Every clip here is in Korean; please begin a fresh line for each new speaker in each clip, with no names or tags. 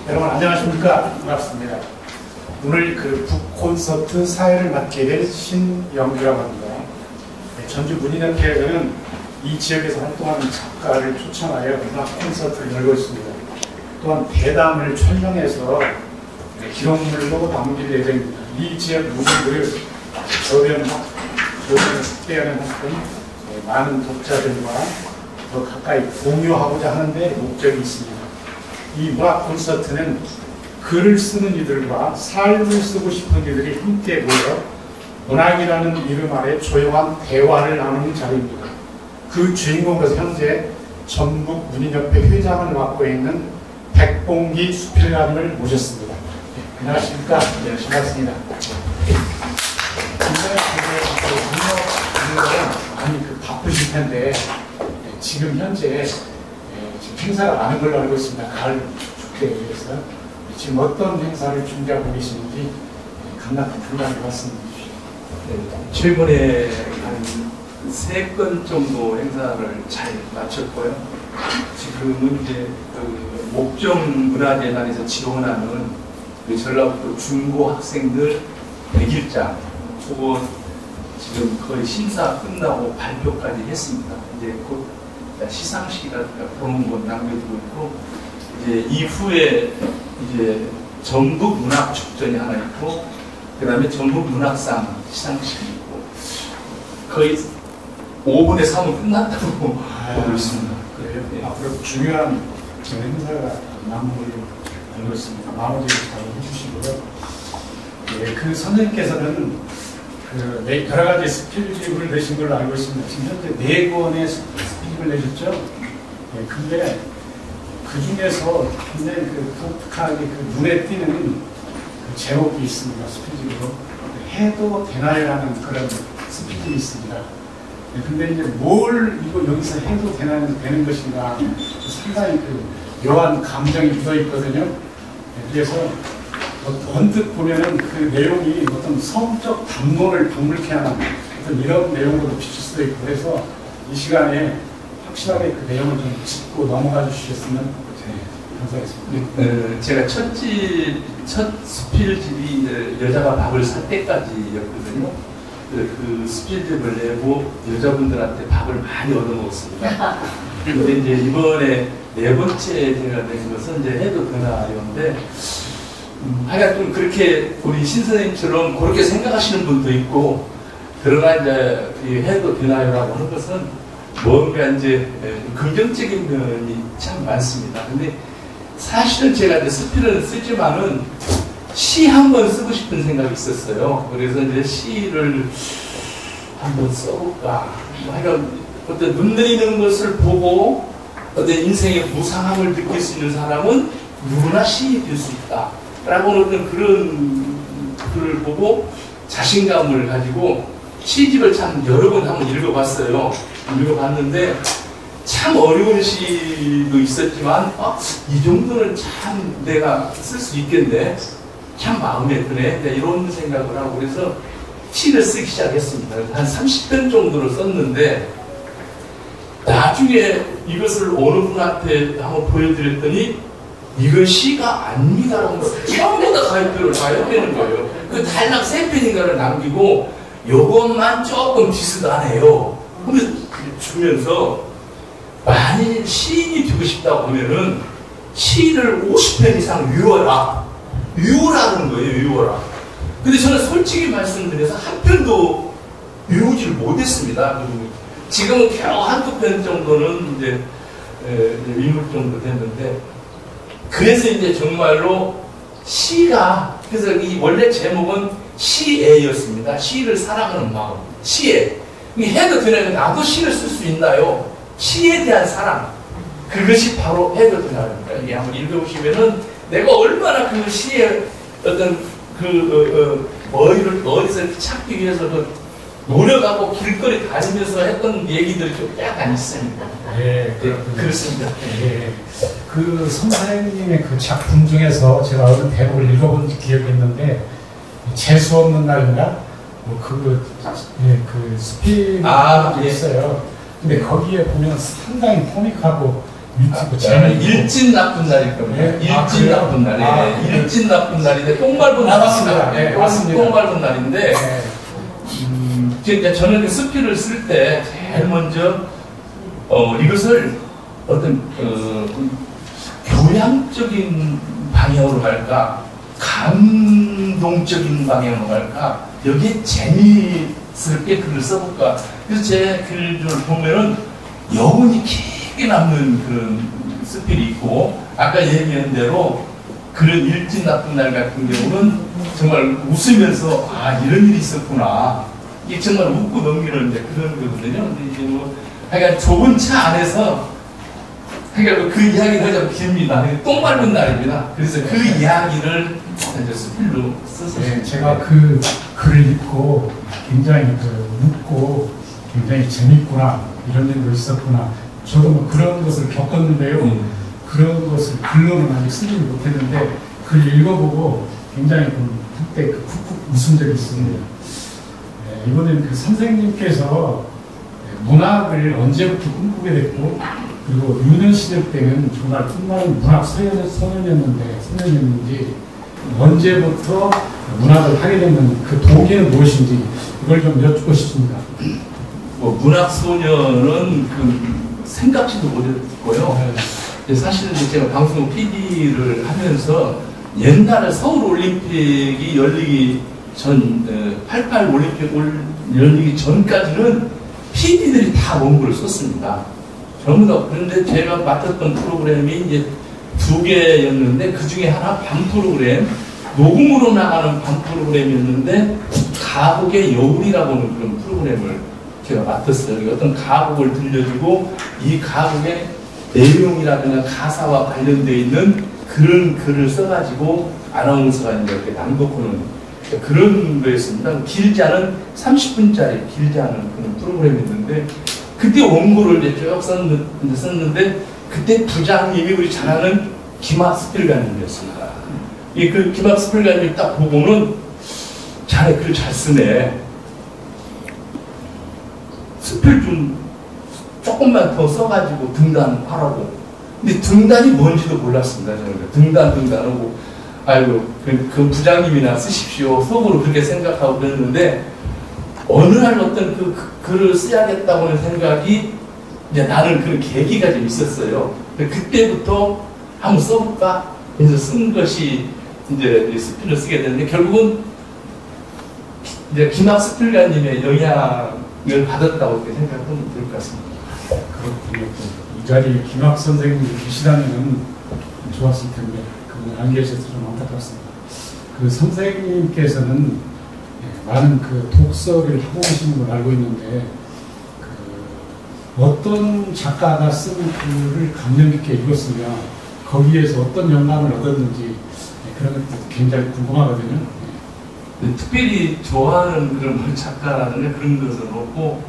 여러분 안녕하십니까? 반갑습니다. 오늘 그 북콘서트 사회를 맡게 될 신영규라고 합니다. 전주 문인협회에서는 이 지역에서 활동하는 작가를 초청하여 음악 콘서트를 열고 있습니다. 또한 대담을 촬영해서 기록물로 남길 예정입니다. 이 지역 문인들을 저변 만큼 많은 독자들과 더 가까이 공유하고자 하는데 목적이 있습니다. 이 음악 콘서트는 글을 쓰는 이들과 삶을 쓰고 싶은 이들이 함께 모여 문학이라는 이름 아래 조용한 대화를 나누는 자리입니다. 그 주인공으로서 현재 전북 문인협회 회장을 맡고 있는 백봉기 수필가님을 모셨습니다. 안녕하십니까? 네, 반갑습니다. 많이 바쁘실 텐데 지금 현재 행사가 많은 걸로 알고 있습니다. 가을 축제에 의해서 지금 어떤 행사를 준비하고 계시는지 간단히 말씀해 주시죠.
네, 최근에 한 3건 정도 행사를 잘 마쳤고요. 지금은 이제 그 목정 문화재단에서 지원하는 그 전라북도 중고 학생들 100일장 그거 지금 거의 심사 끝나고 발표까지 했습니다. 이제 곧 시상식이라 보는 것 남겨두고 있고, 이제 이후에 이제 전북 문학 축전이 하나 있고, 그 다음에 전북 문학상 시상식이 있고, 거의 5분의 3은 끝났다고 보고 있습니다.
그래요? 네. 앞으로 중요한 행사가 남은 걸로 알고 있습니다. 마무리 잘 해주시고요. 네, 그 선생님께서는 여러 가지 스필집을 내신 걸로 알고 있습니다. 지금 현재 4권의 스필집을 내셨죠? 네, 근데 그 중에서 굉장히 독특하게 눈에 띄는 그 제목이 있습니다. 스필집으로. 해도 되나요라는 그런 스필집이 있습니다. 네, 근데 이제 뭘 여기서 해도 되는 것인가 상당히 묘한 감정이 묻어 있거든요. 네, 그래서 언뜻 보면은 그 내용이 어떤 성적 담론을 방불케 하는 어떤 이런 내용으로 비칠 수도 있고, 그래서 이 시간에 확실하게 그 내용을 좀 짚고 넘어가 주셨으면 감사하겠습니다.
제가 첫 수필집이 여자가 밥을 살 때까지였거든요. 그 수필집을 내고 여자분들한테 밥을 많이 얻어먹었습니다. 근데 이제 이번에 4번째 제가 낸 것은 이제 해도 되나요인데, 하여간 좀 그렇게 우리 신 선생님처럼 그렇게 생각하시는 분도 있고, 그러나 이제 해도 되나요라고 하는 것은 뭔가 이제 긍정적인 면이 참 많습니다. 근데 사실은 제가 이제 스필은 쓰지만은 시 한 번 쓰고 싶은 생각이 있었어요. 그래서 이제 시를 한번 써볼까. 하여간 어떤 눈 내리는 것을 보고 어떤 인생의 무상함을 느낄 수 있는 사람은 누구나 시인이 될 수 있다. 라고 하는 그런 글을 보고 자신감을 가지고 시집을 참 여러 번 한번 읽어봤어요. 읽어봤는데 참 어려운 시도 있었지만 이 정도는 참 내가 쓸 수 있겠네. 참 마음에 드네. 이런 생각을 하고 그래서 시를 쓰기 시작했습니다. 한 30편 정도를 썼는데 나중에 이것을 어느 분한테 한번 보여드렸더니 이건 시가 아닙니다라고 전부 다 가입표를 다 해대는 거예요. 그 단락 3편인가를 남기고 요것만 조금 디스하네요. 주면서 만일 시인이 되고 싶다고 하면은 시를 50편 이상 외워라. 외우라는 거예요. 외워라. 근데 저는 솔직히 말씀드려서 한 편도 외우질 못했습니다. 지금은 겨우 한두 편 정도는 이제 위물 정도 됐는데, 그래서 이제 정말로 시가, 그래서 이 원래 제목은 시애였습니다. 시를 사랑하는 마음. 시애. 해도 되나요? 나도 시를 쓸 수 있나요? 시에 대한 사랑. 그것이 바로 해도 되나요입니다. 이게 한번 읽어보시면은 내가 얼마나 그 시의 어떤 어디서 이렇게 찾기 위해서 노력하고 길거리 다니면서 했던 얘기들이 좀 약간 있습니다.
예,
그렇습니다.
예. 그 선생님의 그 작품 중에서 제가 어느 대목을 읽어본 기억이 있는데, 재수 없는 날인가? 그 스피릿이
예.
있어요. 근데 거기에 보면 상당히 코믹하고 유튜브 재미있고.
일진 나쁜 날일 겁니다.
예?
일진 나쁜 날이 일진 나쁜 날인데 똥 밟은
맞습니다. 네, 맞습니다.
똥 밟은 날인데
네.
이제 저는 그 스피를 쓸 때 제일 먼저 이것을 어떤 교양적인 방향으로 갈까, 감동적인 방향으로 갈까, 여기에 재미스럽게 글을 써볼까. 그래서 제 글을 보면은 여운이 깊게 남는 그런 스필이 있고, 아까 얘기한 대로 그런 일진 나쁜 날 같은 경우는 정말 웃으면서 이런 일이 있었구나, 이게 정말 웃고 넘기는 그런 거거든요. 근데 이제 하여간 좁은 차 안에서 하여간 그 이야기가 좀 깁니다. 똥 밟은 날입니다. 그래서 그 이야기를 이제 스필로 썼어요.
네, 제가 그 글을 읽고 굉장히 웃고 굉장히 재밌구나, 이런 일도 있었구나. 저도 그런 것을 겪었는데요. 그런 것을 글로는 아직 쓰지 못했는데 글 읽어보고 굉장히 그때 푹푹 웃은 적이 있습니다. 네, 이번엔 그 선생님께서 문학을 언제부터 꿈꾸게 됐고, 그리고 유년 시절 때는 정말 꿈나는 문학 소년이었는지 언제부터 문학을 하게 됐는 그 동기는 무엇인지 이걸 좀 여쭙고 싶습니다.
문학 소년은 생각지도 못했고요. 사실 제가 방송 PD를 하면서 옛날에 서울 올림픽이 열리기 전, 88 올림픽 열리기 전까지는 PD들이 다 원고를 썼습니다. 전부 다. 그런데 제가 맡았던 프로그램이 이제 2개였는데 그 중에 하나 밤 프로그램, 녹음으로 나가는 밤 프로그램이었는데 가곡의 여울이라고 하는 그런 프로그램을 제가 맡았어요. 어떤 가곡을 들려주고 이 가곡의 내용이라든가 가사와 관련되어 있는 그런 글을 써가지고 아나운서가 이렇게 낭독하는 그런 거였습니다. 길지 않은 30분짜리 길지 않은 그런 프로그램이었는데 그때 원고를 이제 쭉 썼는데 그때 부장님이 우리 잘 아는 김학 스필관님이었습니다. 그 김학 스필관님 딱 보고는 자네 글 잘 쓰네. 스필 좀 조금만 더 써가지고 등단하라고. 근데 등단이 뭔지도 몰랐습니다. 저는 등단하고 아이고 그 부장님이나 쓰십시오 속으로 그렇게 생각하고 그랬는데 어느 날 어떤 그 글을 써야겠다고 하는 생각이 이제 나는 그런 계기가 좀 있었어요. 그때부터 한번 써볼까 해서 쓴 것이 이제 스필을 쓰게 됐는데 결국은 이제 김학 스필가님의 영향을 받았다고 이렇게 생각하면 될 것 같습니다.
그렇군요. 이 자리에 김학 선생님이 계시다면 좋았을 텐데 그분 안 계셔서 좀 안타깝습니다. 그 선생님께서는 많은 그 독서를 하고 계시는 걸 알고 있는데 어떤 작가가 쓴 글을 감명 깊게 읽었으면 거기에서 어떤 영감을 얻었는지 그런 것도 굉장히 궁금하거든요.
특별히 좋아하는 그런 작가라는 그런 것은 없고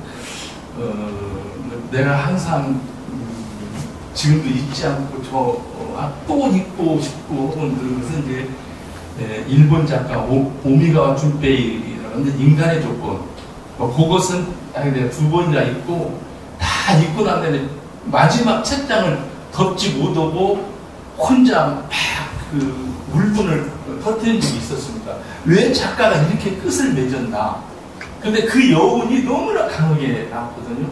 내가 항상 지금도 잊지 않고 또 읽고 싶고 하는 그것은 이제 일본 작가 오미가와 준페이라는 인간의 조건. 그것은 내가 2번이나 읽고 다 읽고 난 다음에 마지막 책장을 덮지 못하고 혼자 막 그 울분을 터뜨린 적이 있었습니다. 왜 작가가 이렇게 끝을 맺었나? 근데 그 여운이 너무나 강하게 나왔거든요.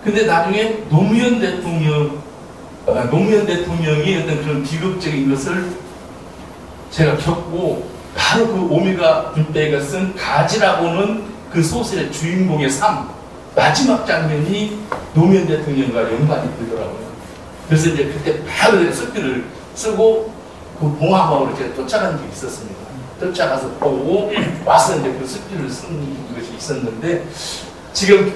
근데 나중에 노무현 대통령이 어떤 그런 비극적인 것을 제가 겪고 바로 그 오미가 준페이가 쓴 가지라고는 그 소설의 주인공의 삶 마지막 장면이 노무현 대통령과 연관이 되더라고요. 그래서 이제 그때 바로 스피를 쓰고 그 봉화마을로 제가 쫓아간 적이 있었습니다. 쫓아가서 보고 와서 이제 그 스피를 쓴 것이 있었는데 지금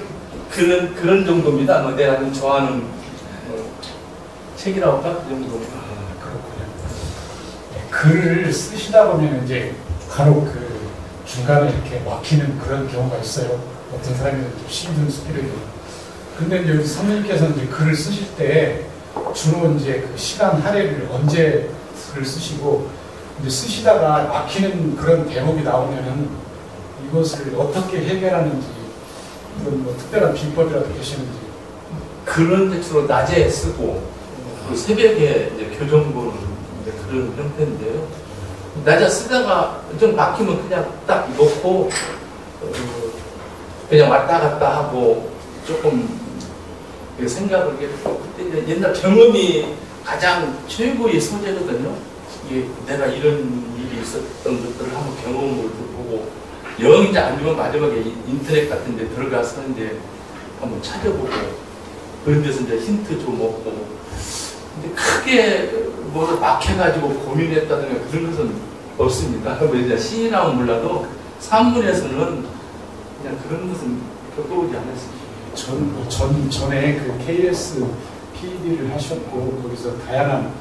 그런 정도입니다. 내가 좀 좋아하는 책이라고 할까? 그 정도입니다.
그렇군요. 글을 쓰시다 보면 이제 간혹 중간에 이렇게 막히는 그런 경우가 있어요. 어떤 사람이 좀 힘든 스피드로. 근데 이제 여기 선생님께서는 이제 글을 쓰실 때 주로 이제 그 시간 할애를 언제 글을 쓰시고 이제 쓰시다가 막히는 그런 대목이 나오면은 이것을 어떻게 해결하는지 그런 뭐 특별한 비법이라도 계시는지.
그런 텍스트로 낮에 쓰고 그 새벽에 이제 교정 보는 그런 형태인데요. 낮에 쓰다가 좀 막히면 그냥 딱 놓고 그냥 왔다 갔다 하고 조금 생각을 했고, 그때 이제 옛날 경험이 가장 최고의 소재거든요. 이게 내가 이런 일이 있었던 것들을 한번 경험을 보고 영 이제 안 되면 마지막에 인터넷 같은 데 들어가서 이제 한번 찾아보고 그런 데서 이제 힌트 좀 얻고, 근데 크게 뭐 막혀가지고 고민했다든가 그런 것은 없습니다. 뭐 이제 신이 나면 몰라도 산문에서는 그냥 그런 것은 겪어보지 않았습니다.
전에 그 KS PD를 하셨고 거기서 다양한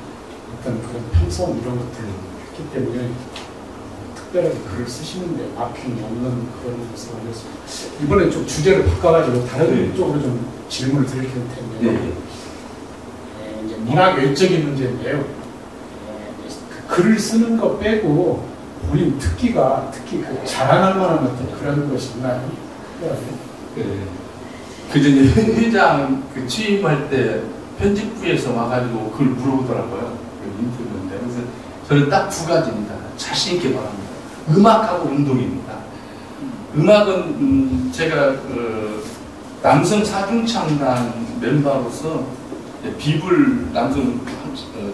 어떤 그런 편성 이런 것들을 했기 때문에 특별하게 글을 쓰시는데 막힘이 없는 그런 것을 알렸습니다. 이번에 좀 주제를 바꿔가지고 다른 쪽으로 좀 질문을 드릴 텐데요. 이제 문학 외적인 문제인데요. 그 글을 쓰는 거 빼고 본인 특히 그 자랑할 만한 어떤 그런 것이 있나요?
그전에 회장 그 취임할 때 편집부에서 와가지고 그걸 물어보더라고요. 그 인터뷰인데. 그래서 저는 딱 두 가지입니다. 자신있게 말합니다. 음악하고 운동입니다. 음악은 제가 그 남성 사중창단 멤버로서 비불 남성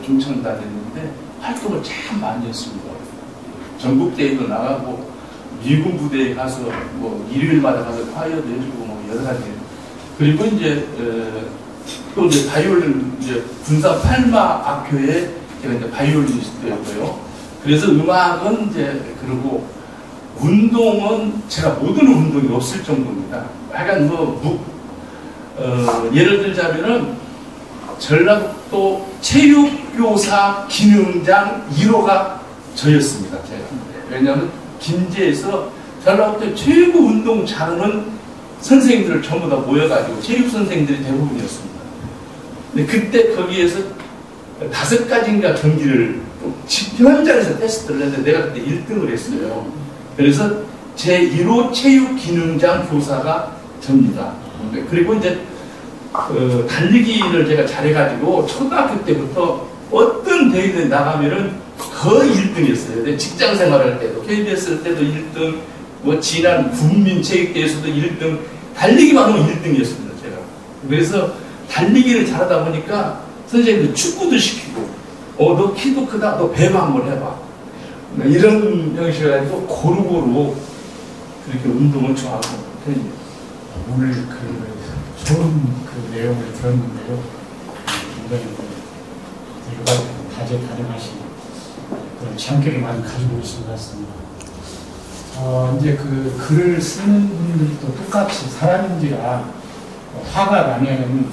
중창단이 있는데 활동을 참 많이 했습니다. 전국대회도 나가고 미군 부대에 가서 뭐 일요일마다 가서 파이어도 해주고 뭐 여러 가지. 그리고 이제 또 이제 바이올린 이제 군사 팔마 학교에 제가 이제 바이올리니스트였고요. 그래서 음악은 이제 그러고 운동은 제가 모든 운동이 없을 정도입니다. 하여간 예를 들자면은 전라북도 체육교사 기능장 1호가 저였습니다. 제가. 왜냐하면 김제에서 전라북도 최고 운동 잘하는 선생님들을 전부 다 모여가지고 체육 선생님들이 대부분이었습니다. 근데 그때 거기에서 5가지인가 경기를 현장에서 테스트를 했는데 내가 그때 1등을 했어요. 그래서 제1호 체육 기능장 교사가 접니다. 그리고 이제 달리기를 제가 잘해가지고 초등학교 때부터 어떤 대회에 나가면은 거의 1등이었어요. 직장 생활할 때도 KBS 때도 1등, 뭐 지난 국민체육대회에서도 1등, 달리기만 하면 1등이었습니다. 제가. 그래서 달리기를 잘하다 보니까 선생님들 축구도 시키고, 너 키도 크다, 너 배구 한번 해봐. 이런 형식으로 해가지고 고루고루 그렇게 운동을 좋아하고 편입니다.
오늘 좋은 내용을 들었는데요. 굉장히 여러 다재다능하신 그런 창의력을 많이 가지고 계신 것 같습니다. 이제 글을 쓰는 분들도 똑같이 사람인지라 화가 나면은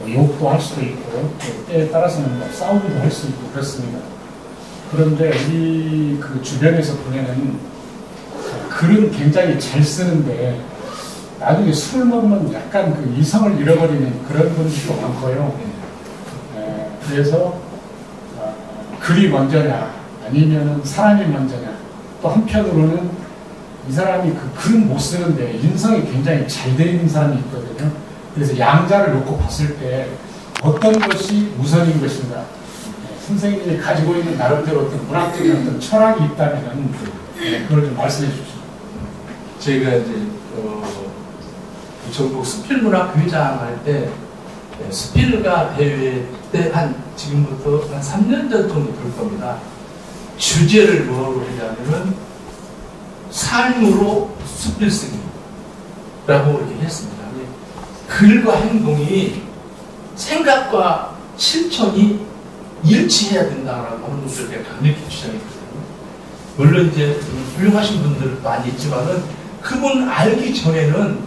욕도 할 수도 있고 때에 따라서는 싸우기도 할 수 있고 그렇습니다. 그런데 주변에서 보면은 글은 굉장히 잘 쓰는데 나중에 술을 먹으면 약간 이성을 잃어버리는 그런 분들도 많고요. 그래서 글이 먼저냐 아니면 사람이 먼저냐, 또 한편으로는 이 사람이 글은 못 쓰는데 인성이 굉장히 잘 돼 있는 사람이 있거든요. 그래서 양자를 놓고 봤을 때 어떤 것이 우선인 것인가, 선생님이 가지고 있는 나름대로 어떤 문학적인 어떤 철학이 있다면 그걸 좀 말씀해 주십시오.
저희가 이제 전국 스필문학 회장 할 때 스필가 대회 때 지금부터 한 3년 전 정도 될 겁니다. 주제를 뭐라고 하냐면은 삶으로 스필 쓰기라고 이렇게 했습니다. 글과 행동이 생각과 실천이 일치해야 된다라고 하는 것을 제가 강력히 주장했거든요. 물론 이제 훌륭하신 분들 많이 있지만은 그분 알기 전에는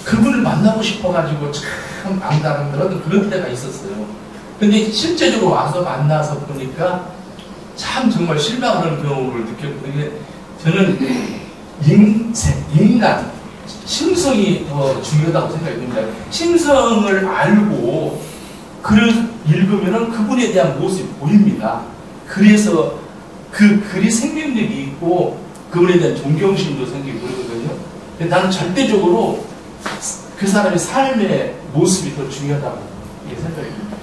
그분을 만나고 싶어가지고 참 앙달앙달하던 그런 때가 있었어요. 근데 실제적으로 와서 만나서 보니까 참 정말 실망하는 경우를 느꼈거든요. 저는 인간, 심성이 더 중요하다고 생각이 듭니다. 심성을 알고 글을 읽으면 그분에 대한 모습이 보입니다. 그래서 그 글이 생명력이 있고 그분에 대한 존경심도 생기고 그러거든요. 근데 나는 절대적으로 그 사람의 삶의 모습이 더 중요하다고 생각이 듭니다.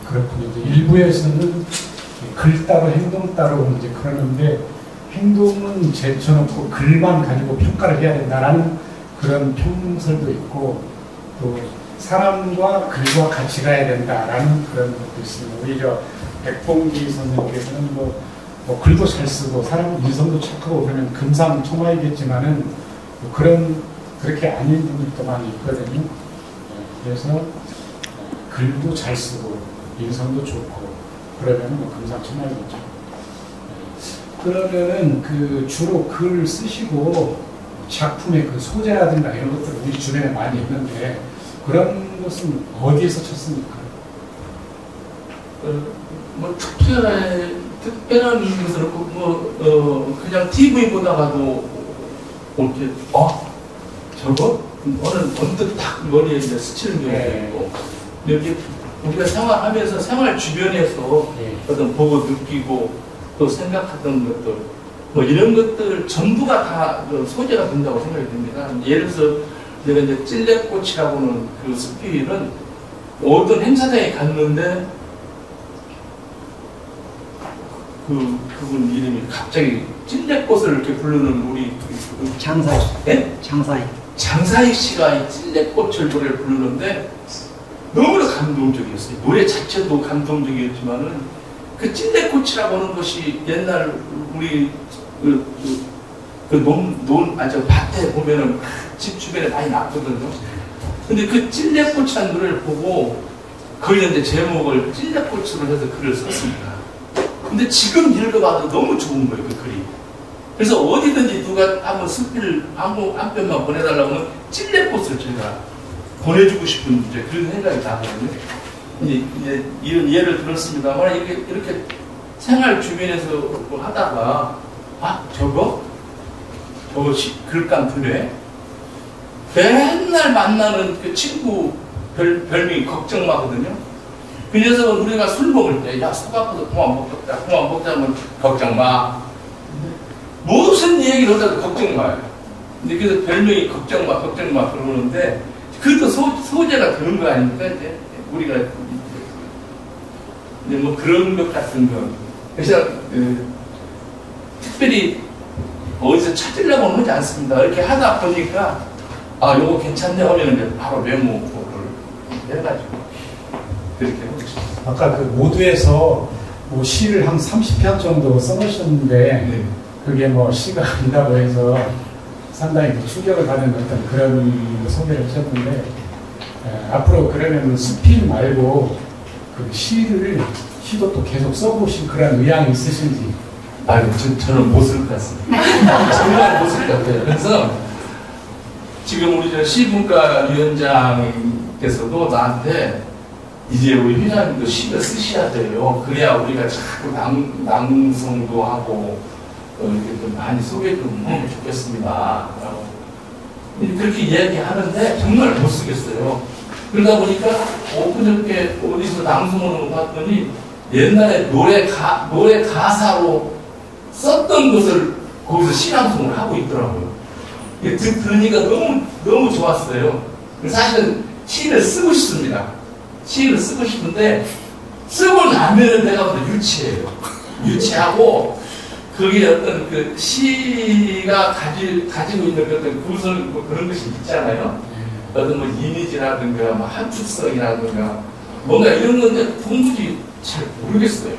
그렇군요. 일부에서는 글 따로 행동 따로 이제 그러는데 행동은 제쳐놓고 글만 가지고 평가를 해야 된다라는 그런 평설도 있고 또 사람과 글과 같이 가야 된다라는 그런 것도 있습니다. 오히려 백봉기 선생님께서는 뭐 글도 잘 쓰고 사람 인성도 착하고 그러면 금상첨화이겠지만은 뭐 그렇게 아닌 분들도 많이 있거든요. 그래서 글도 잘 쓰고 인성도 좋고 그러면 뭐 금상첨화이겠죠. 그러면은 그 주로 글을 쓰시고 작품의 그 소재라든가 이런 것들 우리 주변에 많이 있는데 그런 것은 어디에서 찾습니까?
뭐 특별한 것은 없고 그냥 TV 보다가도 이렇게 저거 어느 언뜻 딱 머리에 이제 스치는 경우도 있고 여기 우리가 생활하면서 생활 주변에서 어떤 보고 느끼고 또 생각하던 것들 뭐 이런 것들 전부가 다 소재가 된다고 생각이 듭니다. 예를 들어서 내가 이제 찔레꽃이라고는 그 스피는 어떤 행사장에 갔는데 그분 이름이 갑자기 찔레꽃을 이렇게 부르는 우리
장사익.
네? 장사익 씨가 이 찔레꽃을 노래를 부르는데 너무나 감동적이었어요. 노래 자체도 감동적이었지만은 그 찔레꽃이라고 하는 것이 옛날 우리 저 밭에 보면은 집 주변에 많이 났거든요. 근데 그 찔레꽃이라는 노래를 보고 거기에 이제 제목을 찔레꽃으로 해서 글을 썼습니다. 근데 지금 읽어봐도 너무 좋은 거예요, 그 글이. 그래서 어디든지 누가 한번 스피를 한 편만 보내달라고 하면 찔레꽃을 제가 보내주고 싶은 이제 그런 생각이 나거든요. 이제 이런 예를 들었습니다만 이렇게 생활 주변에서 뭐 하다가 저거 글감 드네. 맨날 만나는 그 친구 별명이 걱정마거든요. 그 녀석은 우리가 술 먹을 때 야 속 아파서 그만 먹자 하면 걱정마. 무슨 얘기를 하다가 걱정마예요. 근데 그래서 별명이 걱정마 그러는데 그것도 소재가 되는 거 아닙니까? 이제 우리가 뭐 그런 것 같은 거. 그래서 특별히 어디서 찾으려고 하지 않습니다. 이렇게 하다 보니까 요거 괜찮네 하면 바로 메모를 해가지고 그렇게 하고 있습니다.
아까 그 모두에서 뭐 시를 한 30편 정도 써놓으셨는데
네.
그게 뭐 시가 아니다고 해서 상당히 충격을 받는 어떤 그런 소개를 하셨는데 앞으로 그러면 수필 말고 그 시도 또 계속 써보실 그런 의향이 있으신지?
저는 못 쓸 것 같습니다. 정말 못 쓸 것 같아요. 그래서 지금 우리 시문과위원장께서도 나한테 이제 우리 회장님도 시를 쓰셔야 돼요. 그래야 우리가 자꾸 낭송도 하고 이렇게 좀 많이 소개 좀 하면 좋겠습니다. 그렇게 이야기하는데 정말 못 쓰겠어요. 그러다 보니까 엊그저께 어디서 낭송을 봤더니 옛날에 노래 가사로 썼던 것을 거기서 시낭송을 하고 있더라고요. 들으니까 너무 좋았어요. 사실은 시를 쓰고 싶습니다. 시를 쓰고 싶은데 쓰고 나면은 내가 유치해요. 유치하고 거기에 어떤 그 시가 가지고 있는 어떤 구성 뭐 그런 것이 있잖아요. 어떤 뭐 이미지라든가 뭐 함축성이라든가 뭔가 이런 건데 도무지 잘 모르겠어요.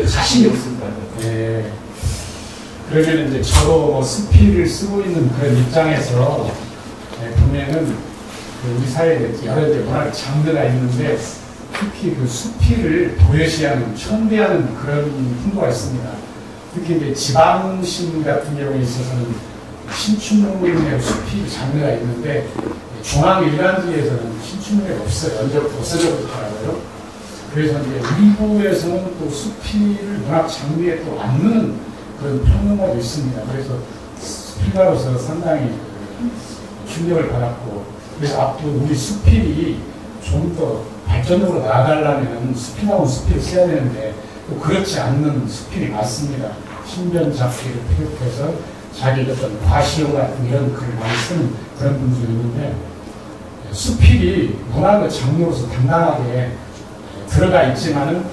자신이 없습니다.
네. 그러면 이제 저도 뭐 수필을 쓰고 있는 그런 입장에서 보면은 우리 사회에 여러 이제 워낙 장르가 있는데 특히 그 수필을 도외시하는 천대하는 그런 풍도가 있습니다. 특히 이제 지방신 같은 경우에 있어서는 신춘문예 수필 장르가 있는데 중앙 일간지에서는 신춘문예가 없어요. 언제부터 없어졌더라고요. 그래서 이제 일부에서는 또 수필을 문학 장르에 또 안는 그런 평론가도 있습니다. 그래서 수필가로서 상당히 충격을 받았고, 그래서 앞으로 우리 수필이 좀 더 발전적으로 나아가려면 수필하고 수필을 써야 되는데 또 그렇지 않는 수필이 많습니다. 신변잡기를 비롯해서 자기 어떤 과시욕 같은 이런 글을 많이 쓰는 그런 분들이 있는데, 수필이 문학의 장르로서 당당하게 들어가 있지만은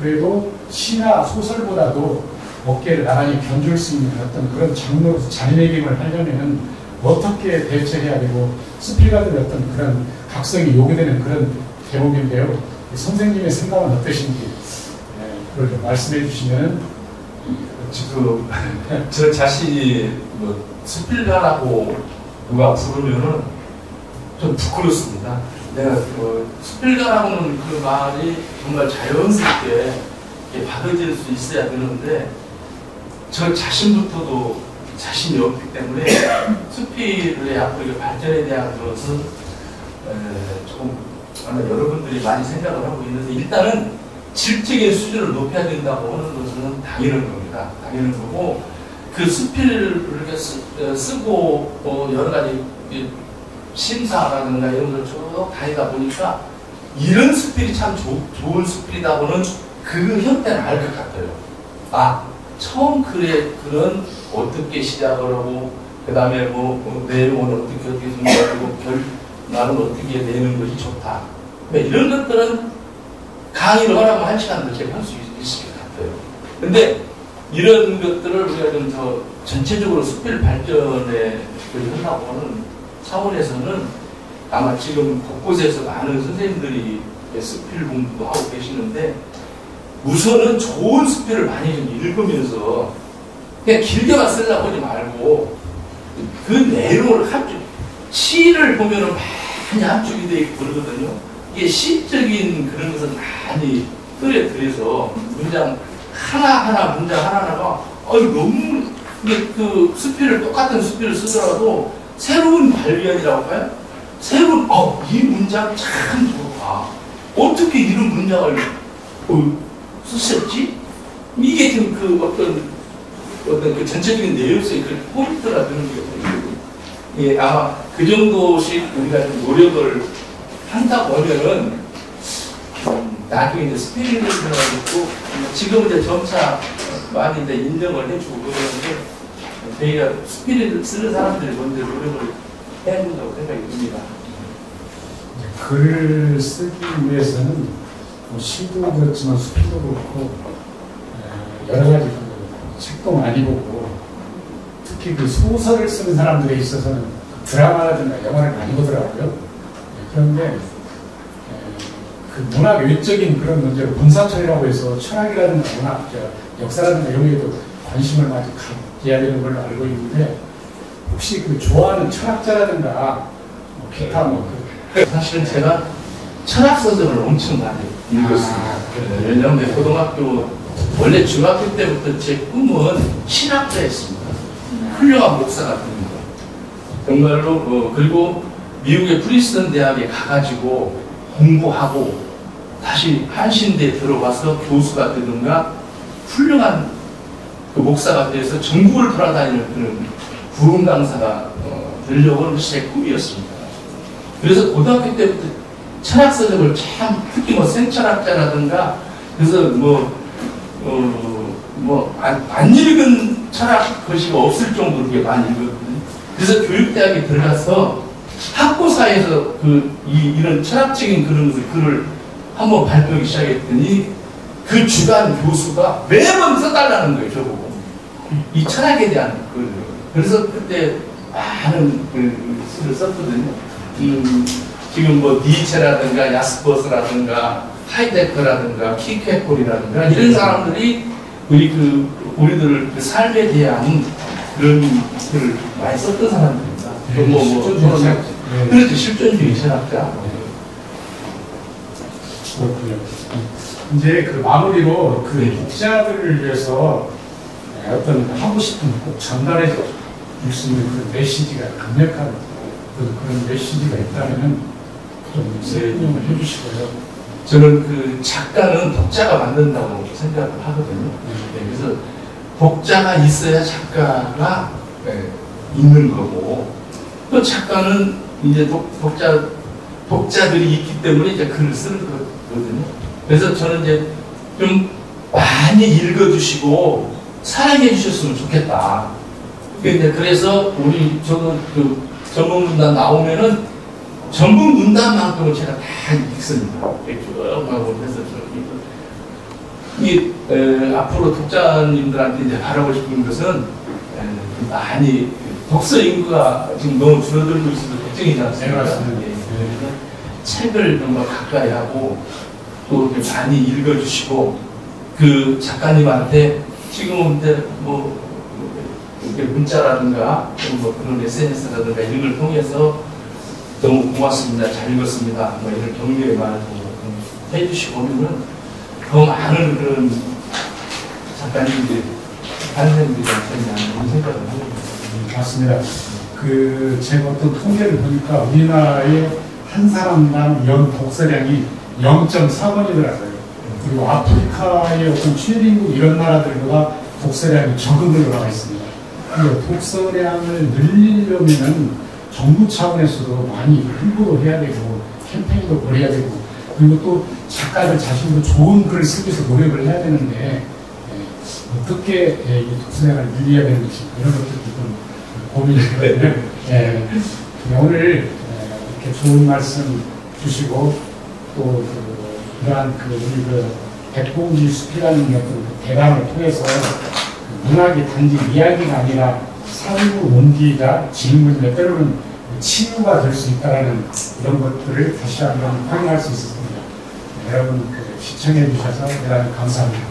그래도 시나 소설보다도 어깨를 나란히 견줄 수 있는 어떤 그런 장르로서 자리매김을 하려면 어떻게 대처해야 되고, 수필가들의 어떤 그런 각성이 요구되는 그런 대목인데요. 선생님의 생각은 어떠신지 그걸 좀 말씀해 주시면.
지금 저 자신이 뭐 수필가라고 누가 부르면은 좀 부끄럽습니다. 내가 수필가라고는 그 말이 정말 자연스럽게 받아들일 수 있어야 되는데, 저 자신부터도 자신이 없기 때문에 수필의 앞으로 발전에 대한 것은 조금 아마 여러분들이 많이 생각을 하고 있는데, 일단은 질적인 수준을 높여야 된다고 하는 것은 당연한 겁니다. 당연한 거고, 그 수필을 이렇게 쓰고 여러 가지 심사라든가 이런 걸 쭉 다니다 보니까 이런 수필이 참 좋은 수필이다고는 그 형태는 알 것 같아요. 아, 처음 글은 어떻게 시작을 하고, 그 다음에 내용은 어떻게 생각하고, 나는 어떻게 내는 것이 좋다. 이런 것들은 강의를 하라면 1시간도 제가 할 수 있을 것 같아요. 근데 이런 것들을 우리가 좀 더 전체적으로 수필 발전에 하려고 하는 차원에서는 아마 지금 곳곳에서 많은 선생님들이 수필 공부도 하고 계시는데, 우선은 좋은 수필을 많이 좀 읽으면서 그냥 길게만 쓰려고 하지 말고 그 내용을 시를 보면은 많이 합축이 되어 있고 그러거든요. 이게 시적인 그런 것은 많이 끌어들여서 문장 하나하나가 너무 그 수필을 똑같은 수필을 쓰더라도 새로운 발견이라고 할까요? 새로운 이 문장 참 좋다. 어떻게 이런 문장을 쓰셨지? 이게 지금 그 어떤 그 전체적인 내용 속에 그 포인트가 되는 거거든요. 예, 아마 그 정도씩 우리가 좀 노력을 한다고 하면은 나중에 이제 스피릿을 들어가지고 지금 이제 점차 많이 이제 인정을 해주고 그러는데, 저희가 스피릿을 쓰는 사람들이 먼저 노력을 해야 된다고 생각이 듭니다.
글을 쓰기 위해서는 시도 그렇지만 수필도 그렇고 여러 가지 책도 많이 보고, 특히 그 소설을 쓰는 사람들에 있어서는 드라마라든가 영화를 많이 보더라고요. 그런데 그 문학 외적인 그런 문제로 문사철이라고 해서 철학이라든가 문학, 역사라든가 이런 게도 관심을 많이 갖게 되는 걸로 알고 있는데, 혹시 그 좋아하는 철학자라든가 기타
사실은 제가 철학 소설을 엄청 많이 읽었습니다. 왜냐하면 고등학교, 원래 중학교 때부터 제 꿈은 신학자였습니다. 훌륭한 목사가 되는 거. 정말로 그리고 미국의 프린스턴 대학에 가가지고 공부하고 다시 한신대에 들어와서 교수가 되든가 훌륭한 그 목사가 돼서 전국을 돌아다니는 그런 구름 강사가 되려고 하는 것이 제 꿈이었습니다. 그래서 고등학교 때부터 철학 서적을 참, 특히 생철학자라든가, 그래서 안 읽은 철학 것이 없을 정도로 그렇게 많이 읽었거든요. 그래서 교육대학에 들어가서 학부사에서 이런 철학적인 그런 글을 한번 발표하기 시작했더니 그 주간 교수가 매번 써달라는 거예요, 저보고. 이 철학에 대한 글. 그래서 그때 많은 글을 썼거든요. 지금 니체라든가 야스퍼스라든가 하이데커라든가 키케폴이라든가 이런 사람들이 우리들 그 삶에 대한 그런 글을 많이 썼던 사람들입니다. 그렇죠. 실존주의 철학자.
그렇군요. 이제 그 마무리로 그 독자들을 위해서 어떤 하고 싶은 꼭 전달해 줄 수 있는 그런 메시지가 강력한 그런 메시지가 있다면 좀 설명을 해주시고요.
저는 그 작가는 독자가 만든다고 생각을 하거든요. 그래서 독자가 있어야 작가가 있는 거고, 또 작가는 이제 독자들이 있기 때문에 이제 글을 쓰는 거거든요. 그래서 저는 이제 좀 많이 읽어주시고 사랑해 주셨으면 좋겠다. 그래서 저도 그 전문 문단 나오면은 전문 문단만큼은 제가 다 읽습니다. 쭉 하고 해서 앞으로 독자님들한테 이제 바라고 싶은 것은 많이 독서 인구가 지금 너무 줄어들고 있어서 걱정이지 않습니까? 책을 정말 가까이 하고 또 이렇게 많이 읽어주시고 그 작가님한테 지금은 이제 뭐 이렇게 문자라든가 뭐 그런 SNS라든가 이런 걸 통해서 너무 고맙습니다. 잘 읽었습니다. 뭐 이런 격려의 말도 해주시고 오면은 더 많은 그런 작가님들이 반응들이 않겠냐 이런 생각을 합니다.
맞습니다. 제가 어떤 통계를 보니까 우리나라의 한 사람당 연 독서량이 0.4권이더라고요. 그리고 아프리카의 어떤 최빈국 이런 나라들보다 독서량이 적은 걸로 나와 있습니다. 그리고 독서량을 늘리려면은 정부 차원에서도 많이 홍보도 해야 되고 캠페인도 벌여야 되고 그리고 또 작가들 자신도 좋은 글을 쓰기 위해서 노력을 해야 되는데 어떻게 이 독서량을 늘려야 되는지 이런 것들도 좀 고민이 되거든요. 오늘 이렇게 좋은 말씀 주시고 또 그러한 우리 백봉지 숲이라는 어떤 대담을 통해서 문학이 단지 이야기가 아니라 삶을 옮기자 질문이나 때로는 치유가 될 수 있다는 이런 것들을 다시 한번 확인할 수 있었습니다. 여러분 시청해 주셔서 대단히 감사합니다.